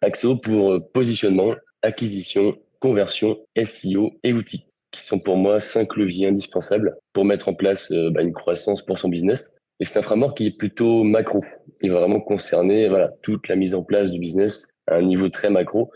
Axo pour positionnement, acquisition, conversion, SEO et outils, qui sont pour moi 5 leviers indispensables pour mettre en place une croissance pour son business. Et c'est un framework qui est plutôt macro. Il va vraiment concerner voilà, toute la mise en place du business à un niveau très macro,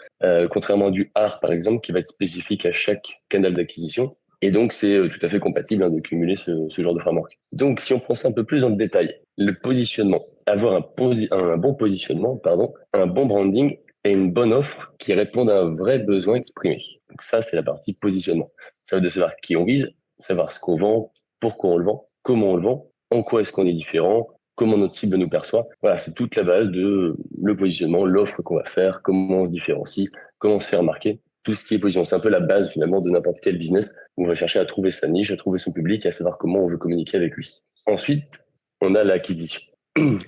contrairement à du art, par exemple, qui va être spécifique à chaque canal d'acquisition. Et donc, c'est tout à fait compatible de cumuler ce genre de framework. Donc, si on prend ça un peu plus dans le détail, le positionnement, avoir un bon positionnement, pardon, un bon branding et une bonne offre qui répondent à un vrai besoin exprimé. Donc ça, c'est la partie positionnement. Ça veut dire savoir qui on vise, savoir ce qu'on vend, pourquoi on le vend, comment on le vend, en quoi est-ce qu'on est différent, comment notre cible nous perçoit. Voilà, c'est toute la base de le positionnement, l'offre qu'on va faire, comment on se différencie, comment on se fait remarquer. Tout ce qui est position, c'est un peu la base finalement de n'importe quel business où on va chercher à trouver sa niche, à trouver son public, à savoir comment on veut communiquer avec lui. Ensuite, on a l'acquisition.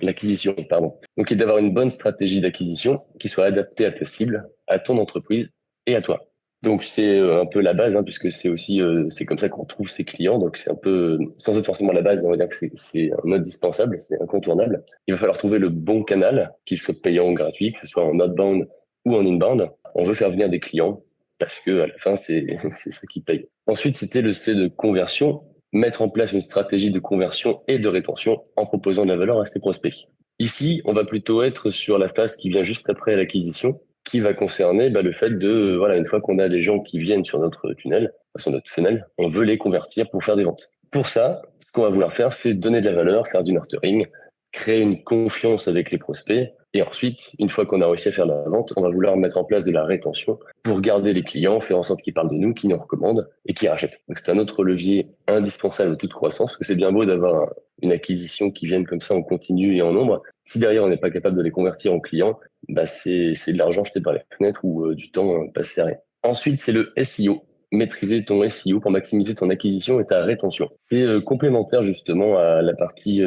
L'acquisition, pardon. Donc, c'est d'avoir une bonne stratégie d'acquisition qui soit adaptée à ta cible, à ton entreprise et à toi. Donc, c'est un peu la base, puisque c'est aussi, c'est comme ça qu'on trouve ses clients. Donc, c'est un peu, sans être forcément la base, on va dire que c'est un indispensable, c'est incontournable. Il va falloir trouver le bon canal, qu'il soit payant ou gratuit, que ce soit en outbound ou en inbound. On veut faire venir des clients parce que à la fin, c'est, c'est ça qui paye. Ensuite, c'était le C de conversion, mettre en place une stratégie de conversion et de rétention en proposant de la valeur à ses prospects. Ici, on va plutôt être sur la phase qui vient juste après l'acquisition, qui va concerner le fait de, voilà, une fois qu'on a des gens qui viennent sur notre tunnel, sur notre funnel, on veut les convertir pour faire des ventes. Pour ça, ce qu'on va vouloir faire, c'est donner de la valeur, faire du nurturing, créer une confiance avec les prospects. Et ensuite, une fois qu'on a réussi à faire la vente, on va vouloir mettre en place de la rétention pour garder les clients, faire en sorte qu'ils parlent de nous, qu'ils nous recommandent et qu'ils rachètent. Donc c'est un autre levier indispensable de toute croissance, parce que c'est bien beau d'avoir une acquisition qui vienne comme ça en continu et en nombre. Si derrière on n'est pas capable de les convertir en clients, c'est de l'argent jeté par les fenêtres ou du temps passé à rien. Ensuite, c'est le SEO. Maîtriser ton SEO pour maximiser ton acquisition et ta rétention. C'est complémentaire justement à la partie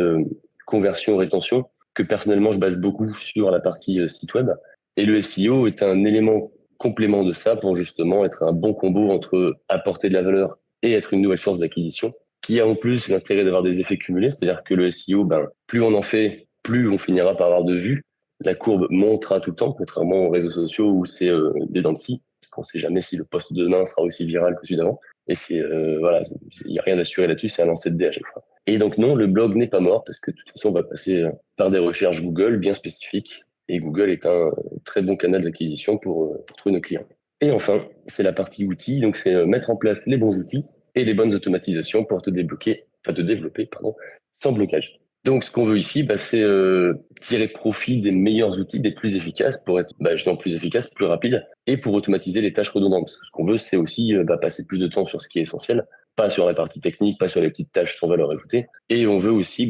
conversion-rétention, que personnellement je base beaucoup sur la partie site web. Et le SEO est un élément complément de ça pour justement être un bon combo entre apporter de la valeur et être une nouvelle source d'acquisition, qui a en plus l'intérêt d'avoir des effets cumulés, c'est-à-dire que le SEO, plus on en fait, plus on finira par avoir de vues. La courbe montera tout le temps, contrairement aux réseaux sociaux où c'est des dents de scie, parce qu'on ne sait jamais si le post de demain sera aussi viral que celui d'avant. Et c'est voilà, il n'y a rien d'assuré là-dessus, c'est un lancer de dés à chaque fois. Et donc non, le blog n'est pas mort parce que de toute façon, on va passer par des recherches Google bien spécifiques. Et Google est un très bon canal d'acquisition pour trouver nos clients. Et enfin, c'est la partie outils. Donc, c'est mettre en place les bons outils et les bonnes automatisations pour te débloquer, enfin te développer, pardon, sans blocage. Donc, ce qu'on veut ici, c'est tirer profit des meilleurs outils, des plus efficaces, pour être justement plus efficace, plus rapide, et pour automatiser les tâches redondantes. Parce que ce qu'on veut, c'est aussi passer plus de temps sur ce qui est essentiel, pas sur la partie technique, pas sur les petites tâches sans valeur ajoutée. Et on veut aussi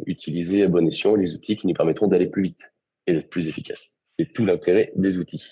utiliser à bon escient les outils qui nous permettront d'aller plus vite et d'être plus efficace. C'est tout l'intérêt des outils.